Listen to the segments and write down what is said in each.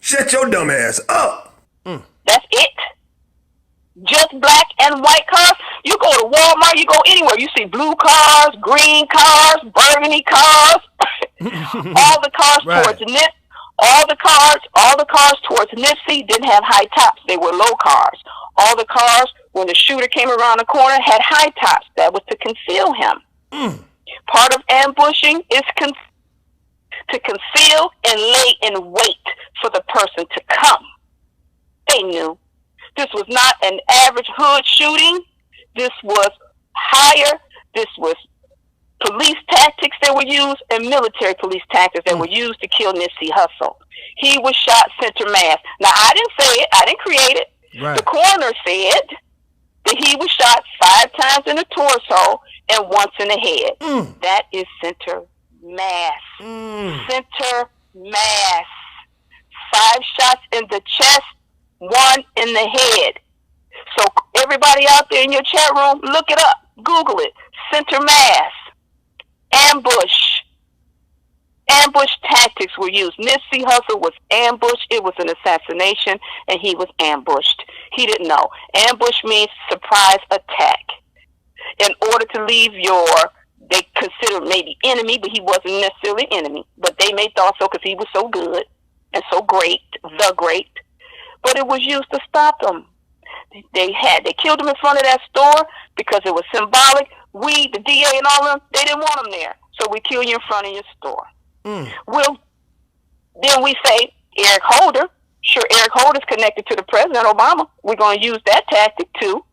Shut your dumb ass up. That's it. Just black and white cars. You go to Walmart, you go anywhere, you see blue cars, green cars, burgundy cars. All the cars Right. towards Nip, all the cars towards Nipsey didn't have high tops. They were low cars. All the cars, when the shooter came around the corner, had high tops. That was to conceal him. Part of ambushing is to conceal and lay in wait for the person to come. They knew. This was not an average hood shooting. This was higher. This was police tactics that were used and military police tactics that were used to kill Nipsey Hussle. He was shot center mass. Now, I didn't say it. I didn't create it. Right. The coroner said that he was shot 5 times in the torso and once in the head. That is center mass. Center mass. 5 shots in the chest, 1 in the head. So everybody out there in your chat room, look it up. Google it. Center mass. Ambush. Ambush tactics were used. Nipsey Hussle was ambushed. It was an assassination, and he was ambushed. He didn't know. Ambush means surprise attack. In order to leave they considered maybe enemy, but he wasn't necessarily enemy. But they may thought so because he was so good and so great, the great. But it was used to stop them. They killed him in front of that store because it was symbolic. We, the DA and all of them, they didn't want him there. So we kill you in front of your store. Well, then we say Eric Holder. Sure, Eric Holder's connected to the President Obama. We're going to use that tactic too.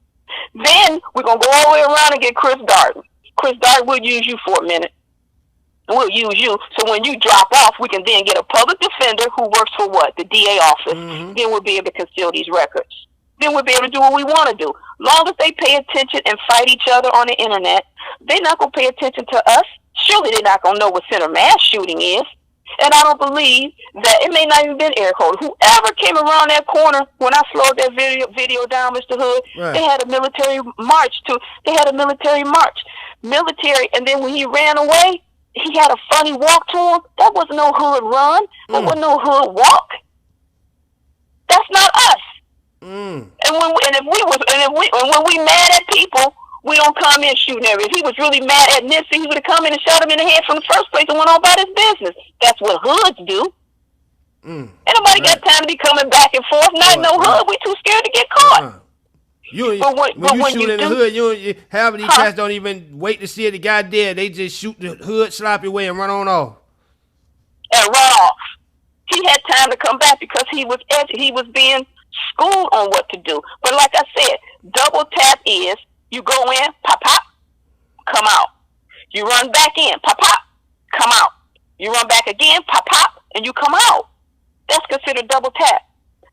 Then we're going to go all the way around and get Chris Darden. Chris Darden, we'll use you for a minute. We'll use you. So when you drop off, we can then get a public defender who works for what? The DA office. Then we'll be able to conceal these records. Then we'll be able to do what we want to do. Long as they pay attention and fight each other on the internet, they're not going to pay attention to us. Surely they're not going to know what center mass shooting is. And I don't believe that it may not even been Eric Holder. Whoever came around that corner when I slowed that video down, Mr. Hood, right. They had a military march too. They had a military march. Military, and then when he ran away, he had a funny walk to him. That wasn't no hood run. That wasn't no hood walk. That's not us. And when we mad at people, we don't come in shooting everything. If he was really mad at Nipsey, he would have come in and shot him in the head from the first place and went on about his business. That's what hoods do. Ain't nobody got time to be coming back and forth. Not no hood. We too scared to get caught. When you shoot in the hood, half of these cats don't even wait to see if the guy dead. They just shoot the hood sloppy way and run on off. And run off. He had time to come back because he was being schooled on what to do. But like I said, double tap is you go in, pop, pop, come out. You run back in, pop, pop, come out. You run back again, pop, pop, and you come out. That's considered double tap.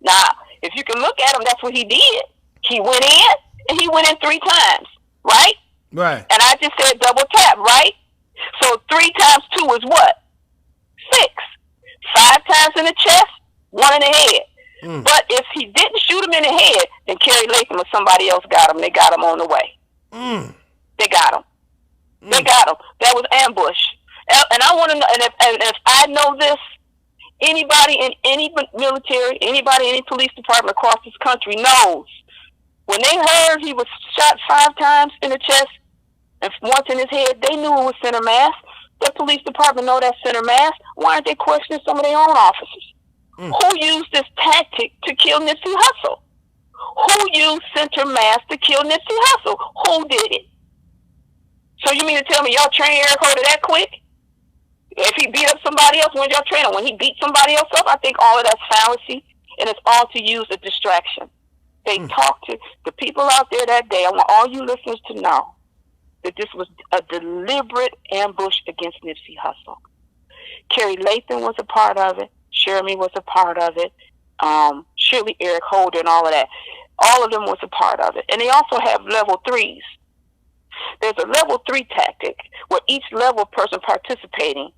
Now, if you can look at him, that's what he did. He went in, and he went in 3 times, right? Right. And I just said double tap, right? So 3 times 2 is what? 6. 5 times in the chest, 1 in the head. But if he didn't shoot him in the head, then Kerry Latham or somebody else got him. They got him on the way. They got him. They got him. That was ambush. And I want to know, and if I know this, anybody in any military, anybody in any police department across this country knows. When they heard he was shot 5 times in the chest and once in his head, they knew it was center mass. The police department know that center mass. Why aren't they questioning some of their own officers? Who used this tactic to kill Nipsey Hussle? Who used center mass to kill Nipsey Hussle? Who did it? So you mean to tell me y'all train Eric Holder that quick? If he beat up somebody else, when y'all train him? When he beat somebody else up? I think all of that's fallacy, and it's all to use a distraction. They talked to the people out there that day. I want all you listeners to know that this was a deliberate ambush against Nipsey Hussle. Kerry Latham was a part of it. Jeremy was a part of it. Surely Eric Holder and all of that. All of them was a part of it. And they also have level 3s. There's a level 3 tactic where each level person participating,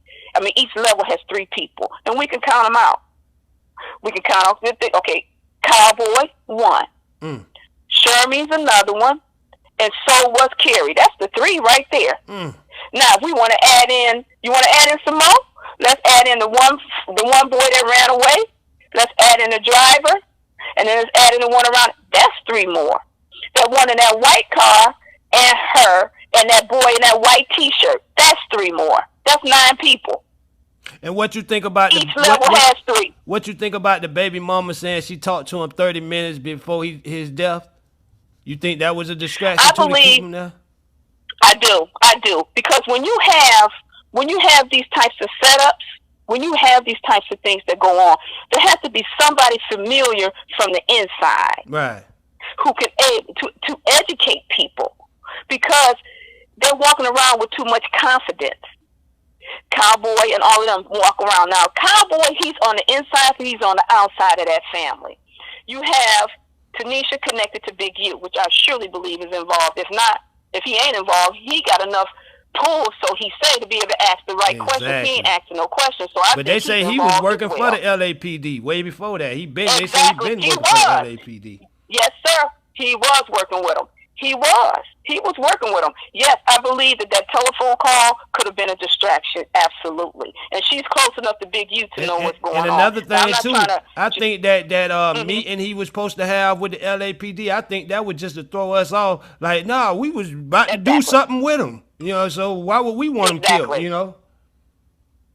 each level has 3 people. And we can count them out. We can count out, okay, Cowboy, 1. Shermie's another one. And so was Kerry. That's the 3 right there. Now, if we want to add in, you want to add in some more? Let's add in the one boy that ran away. let's add in the driver, and then let's add in the one around. That's 3 more. That one in that white car and her and that boy in that white T-shirt. That's 3 more. That's 9 people. And what you think about each level has 3? What you think about the baby mama saying she talked to him 30 minutes before his death? You think that was a distraction to keep him there? I do, because when you have these types of setups, when you have these types of things that go on, there has to be somebody familiar from the inside, right, who can to educate people, because they're walking around with too much confidence. Cowboy and all of them walk around. Now, Cowboy, he's on the inside, he's on the outside of that family. You have Tanisha connected to Big U, which I surely believe is involved. If he ain't involved, he got enough pull, so he said, to be able to ask the right questions. He ain't asking no questions. So but they say he was working for the LAPD way before that. They say he been working for the LAPD. Yes, sir. He was working with them. He was working with them. Yes, I believe that telephone call could have been a distraction. Absolutely. And she's close enough to Big U to know what's going on. And another thing, too, I think that meeting he was supposed to have with the LAPD, I think that was just to throw us off. Like, nah, we was about to do something with him. You know, so why would we want him killed, you know?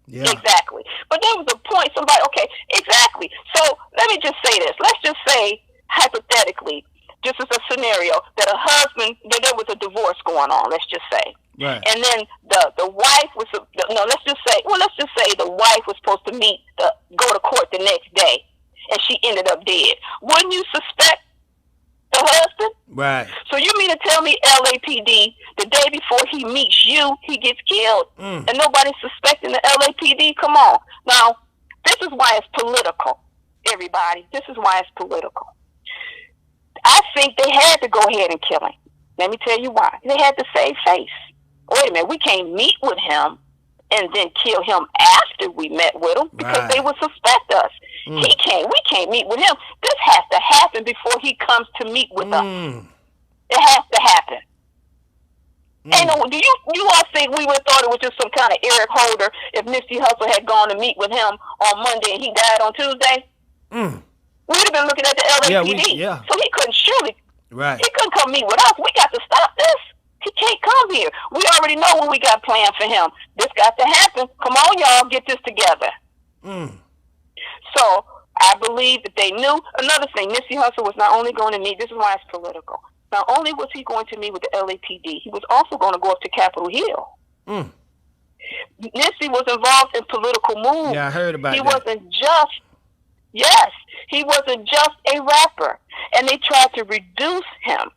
Yeah. Exactly. But there was a point, exactly. So let me just say this. Let's just say, hypothetically, just as a scenario, that there was a divorce going on, let's just say. Right. And then the wife was, let's just say the wife was supposed to go to court the next day, and she ended up dead. Wouldn't you suspect the husband? Right. So you mean to tell me LAPD, the day before he meets you, he gets killed, and nobody's suspecting the LAPD? Come on. Now, this is why it's political, everybody. This is why it's political. I think they had to go ahead and kill him. Let me tell you why. They had to save face. Wait a minute, we can't meet with him and then kill him after we met with him, because they would suspect us. We can't meet with him. This has to happen before he comes to meet with us. It has to happen. And do you all think we would have thought it was just some kind of Eric Holder if Nipsey Hussle had gone to meet with him on Monday and he died on Tuesday? We would have been looking at the LAPD. So he couldn't surely. Right. He couldn't come meet with us. We got to stop this. He can't come here. We already know what we got planned for him. This got to happen. Come on, y'all, get this together. So I believe that they knew. Another thing, Nipsey Hussle was not only going to meet, this is why it's political. Not only was he going to meet with the LAPD, he was also going to go up to Capitol Hill. Nipsey was involved in political moves. Yeah, I heard about that. He wasn't just a rapper. And they tried to reduce him.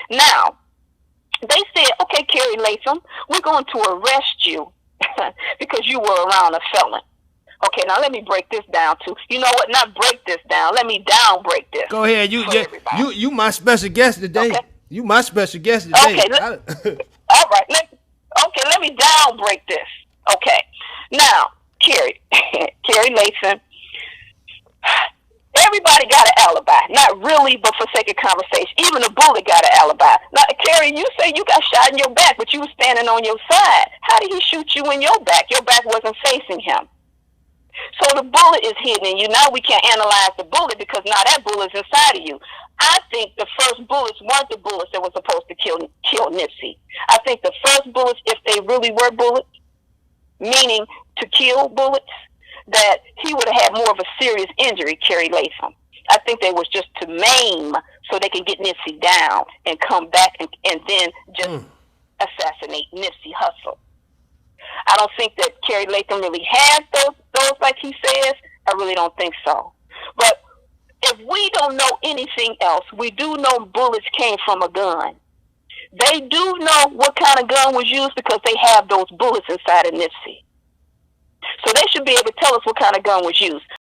Now, they said, okay, Carrie Latham, we're going to arrest you because you were around a felon. Okay, now let me break this down too. You know what? Not break this down. Let me down break this. Go ahead. You my special guest today. Okay. You my special guest today. Okay. All right. Let me down break this. Okay. Now, Carrie Latham. Everybody got an alibi. Not really, but for sake of conversation. Even the bullet got an alibi. Now, Carrie, you say you got shot in your back, but you were standing on your side. How did he shoot you in your back? Your back wasn't facing him. So the bullet is hidden in you. Now we can't analyze the bullet because now that bullet's inside of you. I think the first bullets weren't the bullets that were supposed to kill Nipsey. I think the first bullets, if they really were bullets, meaning to kill bullets, that he would have had more of a serious injury, Carrie Latham. I think they was just to maim so they can get Nipsey down and come back and then just assassinate Nipsey Hussle. I don't think that Carrie Latham really has those like he says. I really don't think so. But if we don't know anything else, we do know bullets came from a gun. They do know what kind of gun was used because they have those bullets inside of Nipsey. So they should be able to tell us what kind of gun was used.